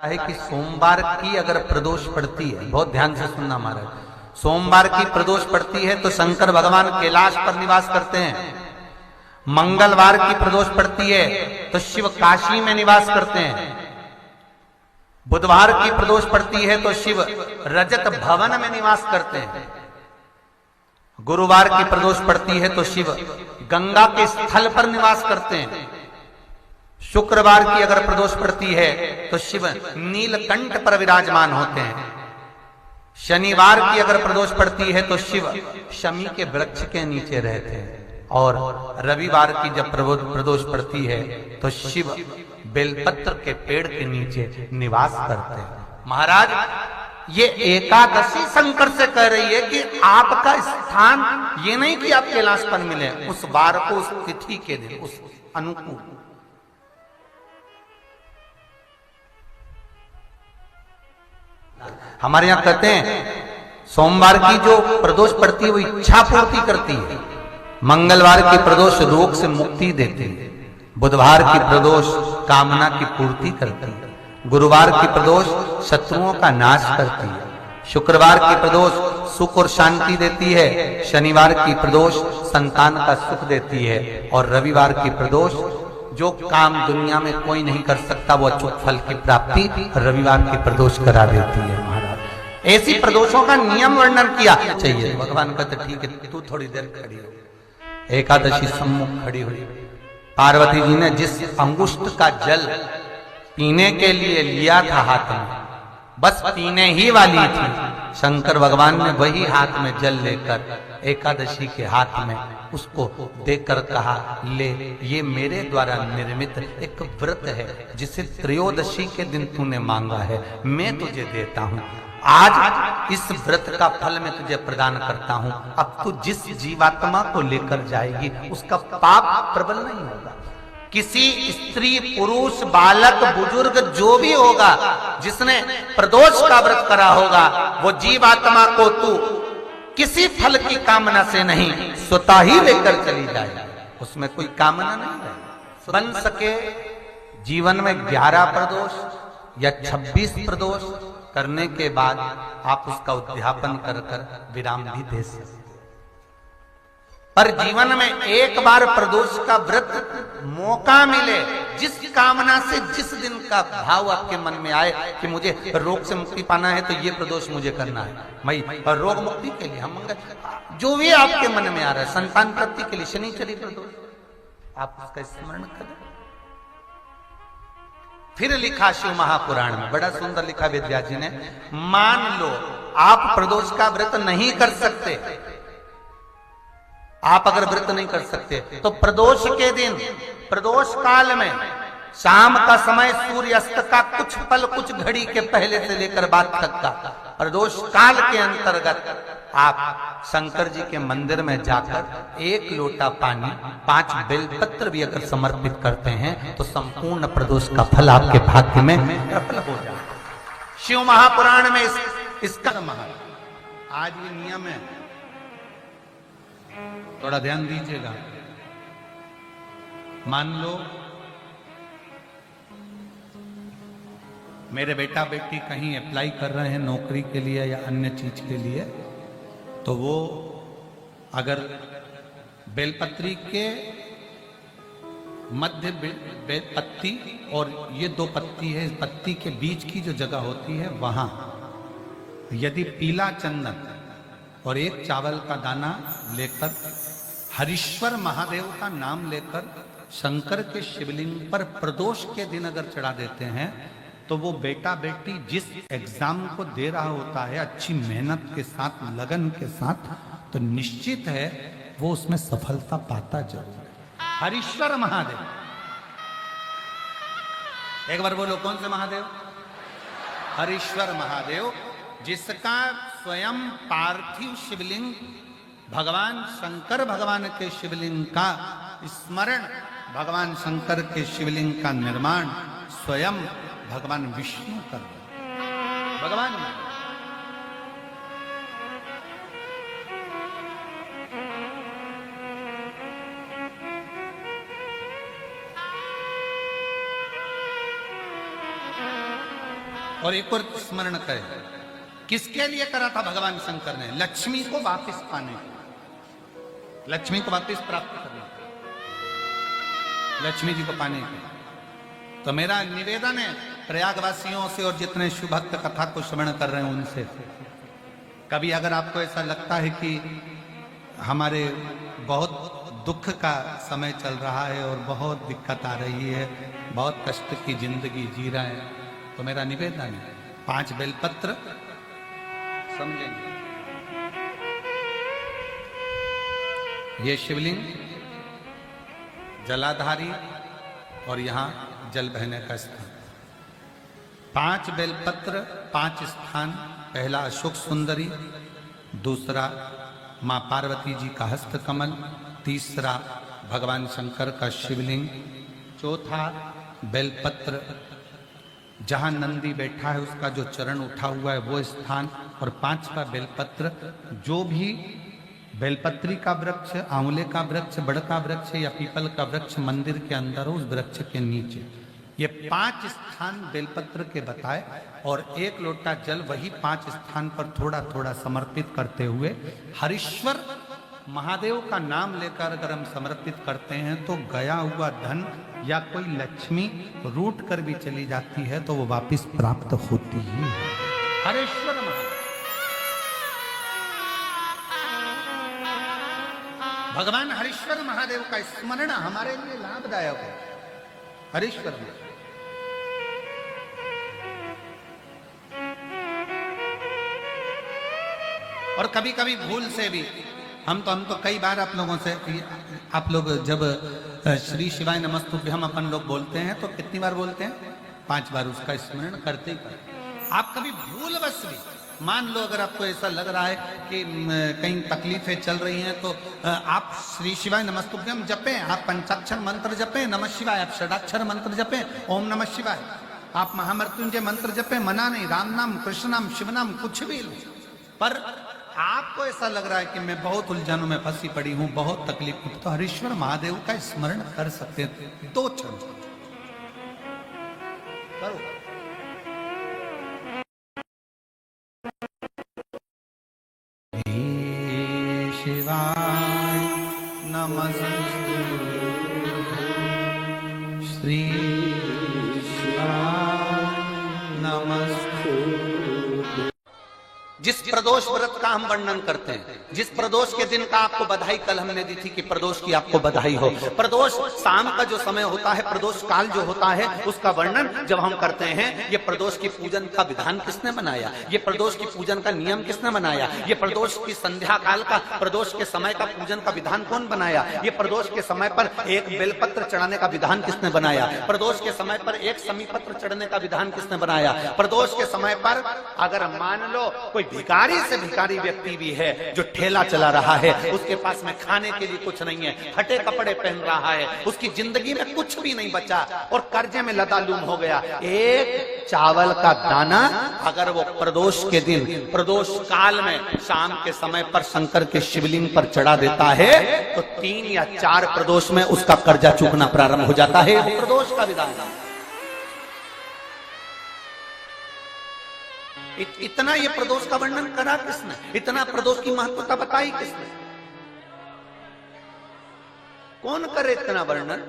है कि सोमवार की अगर प्रदोष पड़ती है, बहुत ध्यान से सुनना महाराज, सोमवार की प्रदोष पड़ती है तो शंकर भगवान कैलाश पर निवास करते हैं। मंगलवार की प्रदोष पड़ती है तो शिव काशी में निवास करते हैं। बुधवार की प्रदोष पड़ती है तो शिव रजत भवन में निवास करते हैं। गुरुवार की प्रदोष पड़ती है तो शिव गंगा के स्थल पर निवास करते हैं। शुक्रवार की अगर प्रदोष पड़ती है तो शिव नीलकंठ पर विराजमान होते हैं। शनिवार की अगर प्रदोष पड़ती है तो शिव शमी के वृक्ष के नीचे रहते हैं। और रविवार की जब प्रदोष पड़ती है तो शिव बेलपत्र के पेड़ के नीचे निवास करते हैं। महाराज, ये एकादशी शंकर से कह रही है कि आपका स्थान ये नहीं कि आप कैलाश पर मिले, उस वार को, उस तिथि के दिन, उस अनुकूल। हमारे यहां कहते हैं सोमवार की जो प्रदोष पड़ती है वो इच्छा पूर्ति करती है। मंगलवार की प्रदोष रोग से मुक्ति देती है। बुधवार की प्रदोष कामना की पूर्ति करती है। गुरुवार की प्रदोष शत्रुओं का नाश करती है। शुक्रवार की प्रदोष सुख और शांति देती है। शनिवार की प्रदोष संतान का सुख देती है। और रविवार की प्रदोष जो काम दुनिया में कोई नहीं कर सकता वो अचूक फल की प्राप्ति रविवार की प्रदोष करा देती है। महाराज, ऐसी प्रदोषों का नियम वर्णन किया चाहिए। भगवान कहते ठीक है, तू थोड़ी देर खड़ी हो। एकादशी सम्मुख खड़ी हुई। पार्वती जी ने जिस अंगुष्ठ का जल पीने के लिए लिया था हाथ में, बस पीने ही वाली थी, शंकर भगवान ने वही हाथ में जल लेकर एकादशी के हाथ में उसको देकर कहा, ले, ये मेरे द्वारा निर्मित एक व्रत है जिसे त्रयोदशी के दिन तूने मांगा है, मैं तुझे देता हूं। आज इस व्रत का फल मैं तुझे प्रदान करता हूं। अब तू जिस जीवात्मा को लेकर जाएगी उसका पाप प्रबल नहीं होगा। किसी स्त्री, पुरुष, बालक, बुजुर्ग जो भी होगा जिसने प्रदोष का व्रत करा होगा वो जीवात्मा को तू किसी फल की कामना से नहीं स्वतः ही लेकर चली जाए। उसमें कोई कामना नहीं है। बन सके जीवन में 11 प्रदोष या 26 प्रदोष करने के बाद आप उसका उद्यापन कर विराम भी दे सकते। पर जीवन में एक बार प्रदोष का व्रत मौका मिले, जिस कामना से जिस दिन का भाव आपके मन में आए कि मुझे रोग से मुक्ति पाना है तो ये प्रदोष मुझे करना है, मैं रोग मुक्ति के लिए, हम जो भी आपके मन में आ रहा है, संतान प्राप्ति के लिए शनिचरी प्रदोष, आप उसका स्मरण करें। फिर लिखा शिव महापुराण में, बड़ा सुंदर लिखा वेदव्यास जी ने, मान लो आप प्रदोष का व्रत नहीं कर सकते, आप अगर व्रत नहीं कर सकते तो प्रदोष के दिन, प्रदोष काल में शाम का समय सूर्यास्त का कुछ पल, कुछ घड़ी के पहले से लेकर बाद तक का प्रदोष काल के अंतर्गत आप शंकर जी के मंदिर में जाकर 1 लोटा पानी, 5 बेलपत्र भी अगर समर्पित करते हैं तो संपूर्ण प्रदोष का फल आपके भाग्य में प्रबल हो जाए। शिव महापुराण में इसका आज ये नियम है, थोड़ा ध्यान दीजिएगा। मान लो मेरे बेटा बेटी कहीं अप्लाई कर रहे हैं नौकरी के लिए या अन्य चीज के लिए, तो वो अगर बेलपत्री के मध्य पत्ती और ये 2 पत्ती है, पत्ती के बीच की जो जगह होती है वहां यदि पीला चंदन और 1 चावल का दाना लेकर हरीश्वर महादेव का नाम लेकर शंकर के शिवलिंग पर प्रदोष के दिन अगर चढ़ा देते हैं तो वो बेटा बेटी जिस एग्जाम को दे रहा होता है अच्छी मेहनत के साथ, लगन के साथ, तो निश्चित है वो उसमें सफलता पाता जरूर है। हरीश्वर महादेव, एक बार बोलो, कौन से महादेव? हरीश्वर महादेव, जिसका स्वयं पार्थिव शिवलिंग भगवान शंकर भगवान के शिवलिंग का स्मरण, भगवान शंकर के शिवलिंग का निर्माण स्वयं भगवान विष्णु कर भगवान और एक और स्मरण करें, किसके लिए करा था भगवान शंकर ने? लक्ष्मी को वापस पाने, लक्ष्मी को वापस प्राप्त करने, लक्ष्मी जी को पाने के। तो मेरा निवेदन है प्रयागवासियों से और जितने शुभक्त कथा को श्रवण कर रहे हैं उनसे, कभी अगर आपको ऐसा लगता है कि हमारे बहुत दुख का समय चल रहा है और बहुत दिक्कत आ रही है, बहुत कष्ट की जिंदगी जी रहे हैं, तो मेरा निवेदन है 5 बेलपत्र समझेंगे। ये शिवलिंग जलाधारी और यहां जल बहने का स्थान, 5 बेलपत्र 5 स्थान। पहला अशोक सुंदरी, दूसरा मां पार्वती जी का हस्त कमल, तीसरा भगवान शंकर का शिवलिंग, चौथा बेलपत्र जहां नंदी बैठा है उसका जो चरण उठा हुआ है वो स्थान, और 5वां बेलपत्र। जो भी बेलपत्री का वृक्ष, आंवले का वृक्ष, बड़ का वृक्ष या पीपल का वृक्ष मंदिर के अंदर हो, उस वृक्ष के नीचे ये 5 स्थान बेलपत्र के बताए, और 1 लोटा जल वही 5 स्थान पर थोड़ा थोड़ा समर्पित करते हुए हरीश्वर महादेव का नाम लेकर अगर हम समर्पित करते हैं तो गया हुआ धन या कोई लक्ष्मी रूट कर भी चली जाती है तो वो वापस प्राप्त होती ही है। हरीश्वर महादेव, भगवान हरीश्वर महादेव का स्मरण हमारे लिए लाभदायक है। हरीश्वर महादेव और कभी कभी भूल से भी हम तो कई बार आप लोगों से, आप लोग जब श्री शिवाय नमस्तुभ्यम अपन लोग बोलते हैं तो कितनी बार बोलते हैं? 5 बार उसका स्मरण करते ही करते। आप कभी भूलवश भी, मान लो अगर आपको ऐसा लग रहा है कि कहीं तकलीफें चल रही हैं तो आप श्री शिवाय नमस्तुभ्यम जपें, आप पंचाक्षर मंत्र जपें, नमः शिवाय, आप षडाक्षर मंत्र जपें, ओम नमः शिवाय, आप महामृत्युंजय मंत्र जपें, मना नहीं, राम नाम, कृष्ण नाम, शिव नाम, कुछ भी लो। पर आपको ऐसा लग रहा है कि मैं बहुत उलझनों में फंसी पड़ी हूं, बहुत तकलीफ हूं, तो हरीश्वर महादेव का स्मरण कर सकते हैं 2 क्षण करो। शिवाय नमस्तु श्री शिवाय नमस्तु। जिस प्रदोष व्रत का हम वर्णन करते हैं, जिस प्रदोष के दिन का आपको बधाई कल हमने दी थी कि प्रदोष की आपको बधाई हो, प्रदोष शाम का जो समय होता है, प्रदोष काल जो होता है, उसका वर्णन जब हम करते हैं, ये प्रदोष की पूजन का विधान किसने बनाया, ये प्रदोष की पूजन का नियम किसने बनाया, ये प्रदोष की संध्या काल का, प्रदोष के समय का पूजन का विधान कौन बनाया, ये प्रदोष के समय पर 1 बेलपत्र चढ़ाने का विधान किसने बनाया, प्रदोष के समय पर 1 समीपत्र चढ़ने का विधान किसने बनाया, प्रदोष के समय पर अगर मान लो कोई भिखारी से भिखारी व्यक्ति भी है जो ठेला चला रहा है, उसके पास में खाने के लिए कुछ नहीं है, फटे कपड़े पहन रहा है, उसकी जिंदगी में कुछ भी नहीं बचा और कर्जे में लदालूम हो गया, 1 चावल का दाना अगर वो प्रदोष के दिन, प्रदोष काल में शाम के समय पर शंकर के शिवलिंग पर चढ़ा देता है तो 3 या 4 प्रदोष में उसका कर्जा चूकना प्रारंभ हो जाता है। प्रदोष का विधान इतना, ये प्रदोष का वर्णन करा किसने, इतना प्रदोष की महत्वता बताई किसने, कौन करे इतना वर्णन?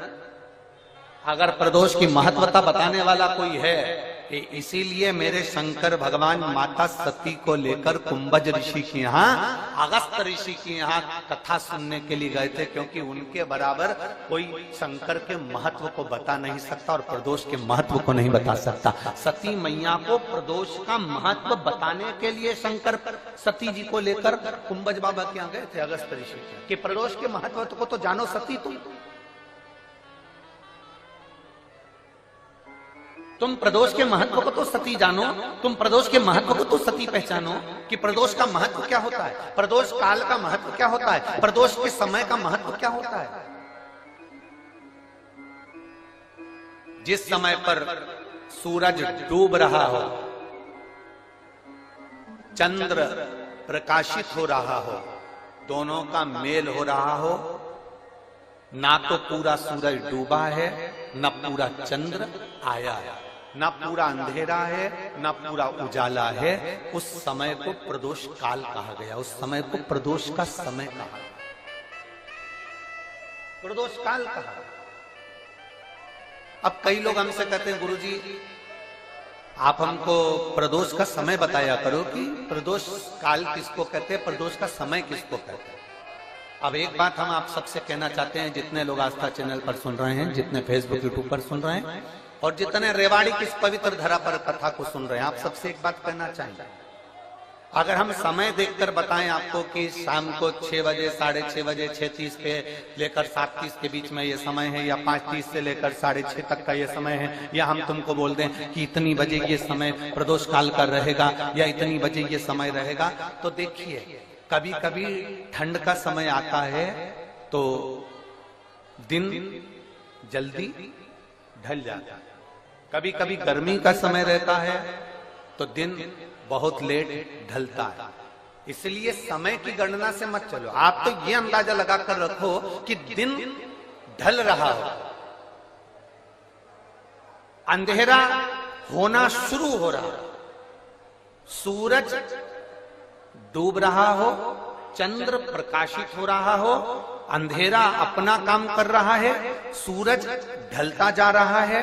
अगर प्रदोष की महत्वता बताने वाला कोई है, इसीलिए मेरे शंकर भगवान माता सती को लेकर कुंभज ऋषि के यहाँ, अगस्त ऋषि के यहाँ कथा सुनने के लिए गए थे, क्योंकि उनके बराबर कोई शंकर के महत्व को बता नहीं सकता और प्रदोष के महत्व को नहीं बता सकता। सती मैया को प्रदोष का महत्व बताने के लिए शंकर सती जी को लेकर कुंभज बाबा के यहाँ गए थे, अगस्त ऋषि, कि प्रदोष के महत्व को तो जानो सती, तुम प्रदोष के महत्व को तो सती जानो, तुम प्रदोष के महत्व को तो सती पहचानो कि प्रदोष का महत्व क्या होता है, प्रदोष काल का महत्व क्या होता है, प्रदोष के समय का महत्व क्या होता है। जिस समय पर सूरज डूब रहा हो, चंद्र प्रकाशित हो रहा हो, दोनों का मेल हो रहा हो, ना तो पूरा सूरज डूबा है न पूरा चंद्र आया है, ना पूरा अंधेरा है ना पूरा उजाला है, उस समय को प्रदोष काल कहा गया, उस समय को प्रदोष का समय कहा, प्रदोष काल कहा। अब कई लोग हमसे कहते हैं गुरुजी आप हमको प्रदोष का समय बताया करो कि प्रदोष काल किसको कहते हैं, प्रदोष का समय किसको कहते हैं। अब एक बात हम आप सबसे कहना चाहते हैं, जितने लोग आस्था चैनल पर सुन रहे हैं, जितने फेसबुक यूट्यूब पर सुन रहे हैं और जितने रेवाड़ी की इस पवित्र धरा पर कथा को सुन रहे हैं, आप सबसे एक बात कहना चाहेंगे, अगर हम समय देखकर बताएं आपको कि शाम को 6 बजे, 6:30 बजे, 6:30 पे लेकर 7:30 के बीच में ये समय है, या 5:30 से लेकर 6:30 तक का ये समय है, या हम तुमको बोल दें कि इतनी बजे ये समय प्रदोष काल का रहेगा या इतनी बजे ये समय रहेगा, तो देखिए कभी कभी ठंड का समय आता है तो दिन जल्दी ढल जाता है, कभी कभी गर्मी का समय रहता है तो दिन बहुत लेट ढलता है। इसलिए समय की गणना से मत चलो, आप तो ये अंदाजा लगाकर रखो कि दिन ढल रहा हो, अंधेरा होना शुरू हो रहा, सूरज डूब रहा हो, चंद्र प्रकाशित हो रहा हो, अंधेरा अपना काम कर रहा है, सूरज ढलता जा रहा है,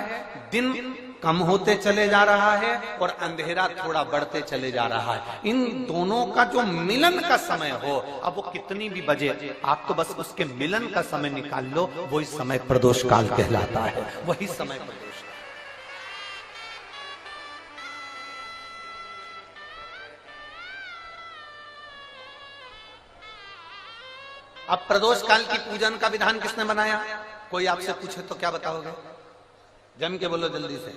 दिन कम होते चले जा रहा है और अंधेरा थोड़ा बढ़ते चले जा रहा है। इन दोनों का जो मिलन का समय हो, अब वो कितनी भी बजे, आप तो बस उसके मिलन का समय निकाल लो, वही समय प्रदोष काल कहलाता है, वही समय प्रदोष। अब प्रदोष काल की पूजन का विधान किसने बनाया? कोई आपसे पूछे तो क्या बताओगे? जम के बोलो जल्दी से,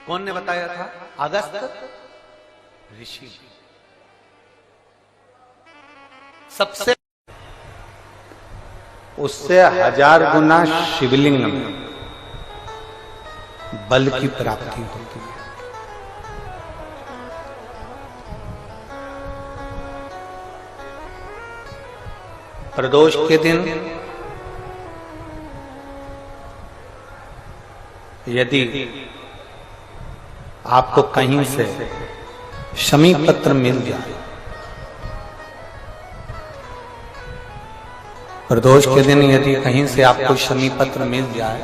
कौन ने बताया था? अगस्त ऋषि। सबसे उससे 1000 गुना शिवलिंग में बल की प्राप्ति होती है। प्रदोष के दिन यदि आपको कहीं से शमी पत्र मिल जाए, प्रदोष के दिन यदि कहीं से आपको शमी पत्र मिल जाए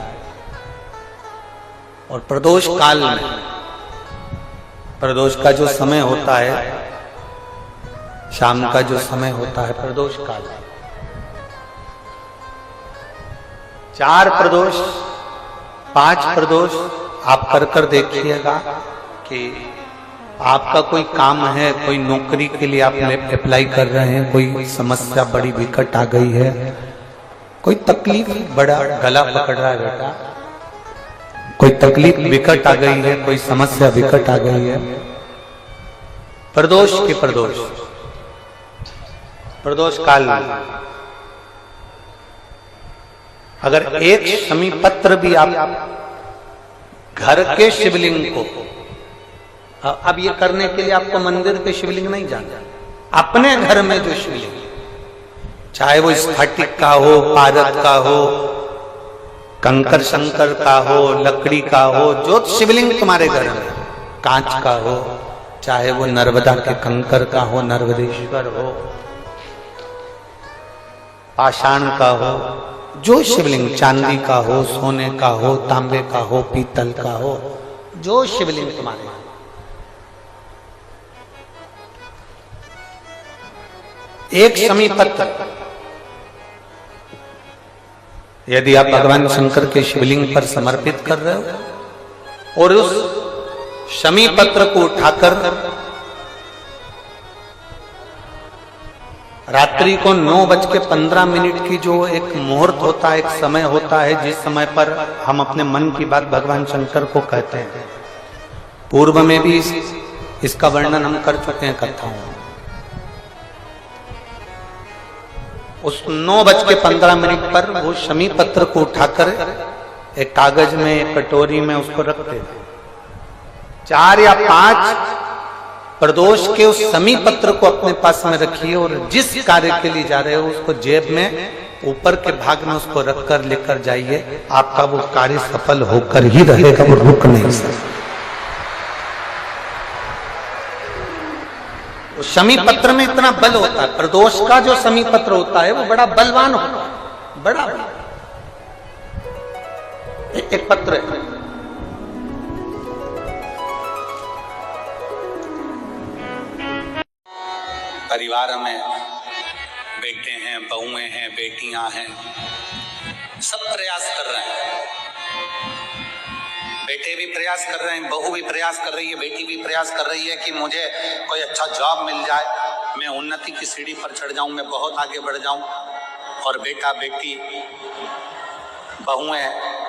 और प्रदोष काल में, प्रदोष का जो समय होता है, शाम का जो समय होता है प्रदोष काल, 4 प्रदोष 5 प्रदोष आप कर देखिएगा कि आपका कोई काम है, कोई नौकरी के लिए आप अप्लाई कर रहे हैं, कोई समस्या बड़ी विकट आ गई है, कोई तकलीफ, बड़ा गला पकड़ रहा है बेटा, कोई तकलीफ विकट आ गई है, कोई समस्या विकट आ गई है, प्रदोष के प्रदोष काल में अगर एक शमी पत्र भी आप घर के शिवलिंग को, अब ये करने के लिए आपको मंदिर पे शिवलिंग नहीं जाना, अपने घर में जो शिवलिंग, चाहे वो स्फटिक का हो, पारद का हो, कंकर शंकर का हो, लकड़ी का हो, जो शिवलिंग तुम्हारे घर में, कांच का हो, चाहे वो नर्मदा के कंकर का हो, नर्मदेश्वर हो, पाषाण का हो, जो शिवलिंग चांदी का हो, सोने का हो, तांबे का हो, पीतल का हो, जो शिवलिंग तुम्हारे, एक शमी पत्र यदि आप भगवान शंकर के शिवलिंग पर समर्पित कर रहे हो और उस शमी पत्र को उठाकर रात्रि को 9:15 की जो एक मुहूर्त होता है, एक समय होता है, जिस समय पर हम अपने मन की बात भगवान शंकर को कहते हैं, पूर्व में भी इसका वर्णन हम कर चुके हैं कथाओं में। उस 9:15 पर वो शमी पत्र को उठाकर एक कागज में, एक कटोरी में उसको रखते थे। 4 या 5 प्रदोष के उस शमी पत्र को अपने पास में रखिए और जिस कार्य के लिए जा रहे हो उसको जेब में ऊपर के भाग में उसको रखकर लेकर जाइए, आपका वो कार्य सफल होकर ही रहेगा, वो रुक नहीं सकता। तो शमी पत्र में इतना बल होता है, प्रदोष का जो शमी पत्र होता है वो बड़ा बलवान होता है, बड़ा बल। एक पत्र है, परिवार में बेटे हैं, बहुएं हैं, बेटियां हैं, सब प्रयास कर रहे हैं। बेटे भी प्रयास कर रहे हैं, बहू भी प्रयास कर रही है, बेटी भी प्रयास कर रही है कि मुझे कोई अच्छा जॉब मिल जाए, मैं उन्नति की सीढ़ी पर चढ़ जाऊं, मैं बहुत आगे बढ़ जाऊं। और बेटा बेटी बहुएं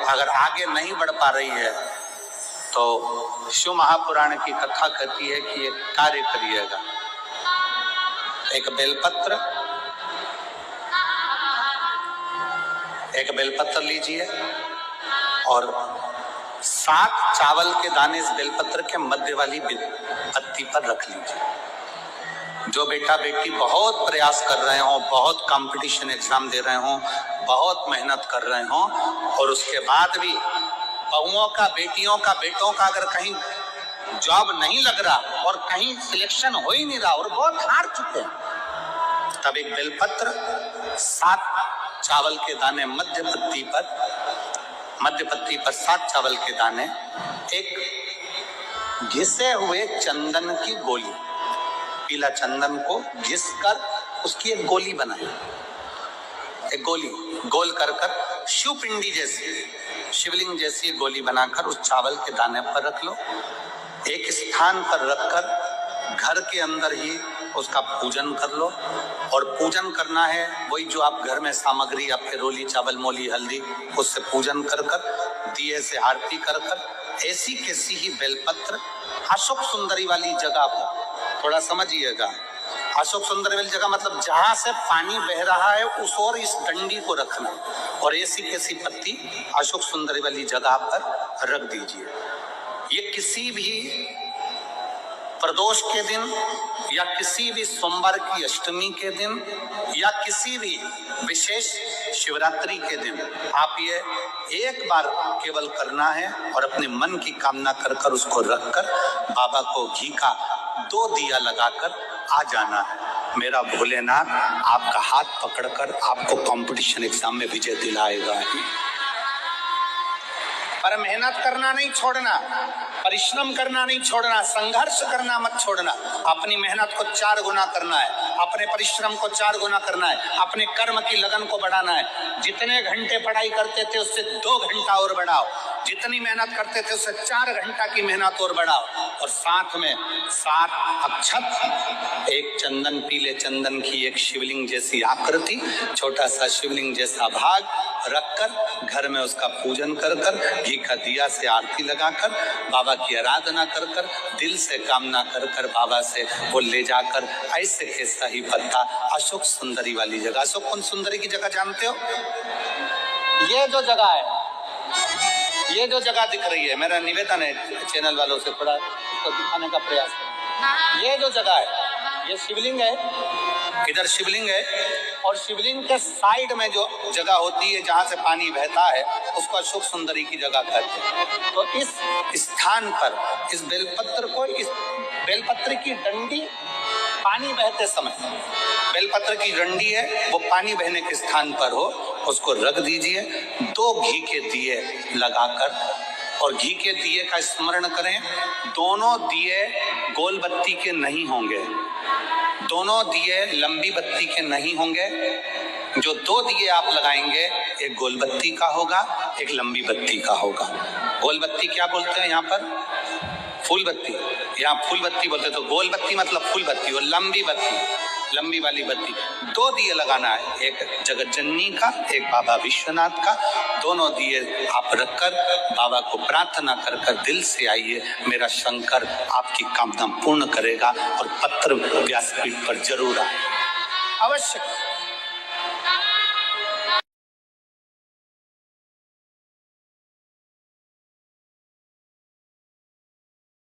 अगर आगे नहीं बढ़ पा रही है तो शिव महापुराण की कथा कहती है कि एक कार्य करिएगा, एक बेलपत्र लीजिए और 7 चावल के दाने इस बेलपत्र के मध्य वाली पत्ती पर रख लीजिए। जो बेटा बेटी बहुत प्रयास कर रहे हो, बहुत कंपटीशन एग्जाम दे रहे हो, बहुत मेहनत कर रहे हो और उसके बाद भी बहुओं का, बेटियों का, बेटों का अगर कहीं जॉब नहीं लग रहा और कहीं सिलेक्शन हो ही नहीं रहा और बहुत हार चुके हैं, तब एक बेलपत्र 7 चावल के दाने मध्य पत्ती पर 7 चावल के दाने, एक घिसे हुए चंदन की गोली, पीला चंदन को घिस कर उसकी एक गोली बनाई, एक गोली गोल कर शिवपिंडी जैसी, शिवलिंग जैसी गोली बनाकर उस चावल के दाने पर रख लो। एक स्थान पर रखकर घर के अंदर ही उसका पूजन कर लो। और पूजन करना है वही जो आप घर में सामग्री आपके रोली, चावल, मोली, हल्दी, उससे पूजन कर दिए से आरती कर ऐसी कैसी ही बेलपत्र अशोक सुंदरी वाली जगह पर, थोड़ा समझिएगा, अशोक सुंदरी वाली जगह मतलब जहां से पानी बह रहा है उस और इस डंडी को रखना और ऐसी कैसी पत्ती अशोक सुंदरी वाली जगह पर रख दीजिए। ये किसी भी प्रदोष के दिन या किसी भी सोमवार की अष्टमी के दिन या किसी भी विशेष शिवरात्रि के दिन आप ये एक बार केवल करना है और अपने मन की कामना कर उसको रखकर बाबा को घी का 2 दिया लगाकर आ जाना है। मेरा भोलेनाथ आपका हाथ पकड़कर आपको कंपटीशन एग्जाम में विजय दिलाएगा। पर मेहनत करना नहीं छोड़ना, परिश्रम करना नहीं छोड़ना, संघर्ष करना मत छोड़ना। अपनी मेहनत को 4 गुना करना है, अपने परिश्रम को 4 गुना करना है, अपने कर्म की लगन को बढ़ाना है। जितने घंटे पढ़ाई करते थे उससे 2 घंटा और बढ़ाओ, जितनी मेहनत करते थे उससे 4 घंटा की मेहनत और बढ़ाओ। और साथ में 7 अक्षत, एक चंदन, पीले चंदन की एक शिवलिंग जैसी आकृति, छोटा सा शिवलिंग जैसा भाग रखकर घर में उसका पूजन कर घी का दिया से आरती लगाकर बाबा की आराधना कर दिल से कामना कर बाबा से वो ले जाकर ऐसे कैसा ही पत्ता अशोक सुंदरी वाली जगह, अशोक कुंज सुंदरी की जगह जानते हो, ये जो जगह है, ये जो जगह दिख रही है, मेरा निवेदन है चैनल वालों से थोड़ा इसको दिखाने का प्रयास करें। ये जो जगह है, ये शिवलिंग है, इधर शिवलिंग है और शिवलिंग के साइड में जो जगह होती है जहां से पानी बहता है उसको अशोक सुंदरी की जगह कहते हैं। तो इस स्थान पर इस बेलपत्र की डंडी पानी बहते समय, बेलपत्र की डंडी है वो पानी बहने के स्थान पर हो, उसको रख दीजिए। 2 घी के दिए लगाकर, और घी के दिए का स्मरण करें, दोनों दिए गोल बत्ती के नहीं होंगे, दोनों दिए लंबी बत्ती के नहीं होंगे। जो 2 दिए आप लगाएंगे, एक गोल बत्ती का होगा, एक लंबी बत्ती का होगा। गोल बत्ती क्या बोलते हैं यहाँ पर? फूल बत्ती, यहाँ फूल बत्ती बोलते, तो गोल बत्ती मतलब फूल बत्ती, और लंबी बत्ती, लंबी वाली बत्ती। 2 दिए लगाना है, एक जगत जननी का, एक बाबा विश्वनाथ का। दोनों दिए आप रखकर बाबा को प्रार्थना कर दिल से आइए, मेरा शंकर आपकी कामना पूर्ण करेगा और पत्र व्यासपीठ पर जरूर आए, अवश्य।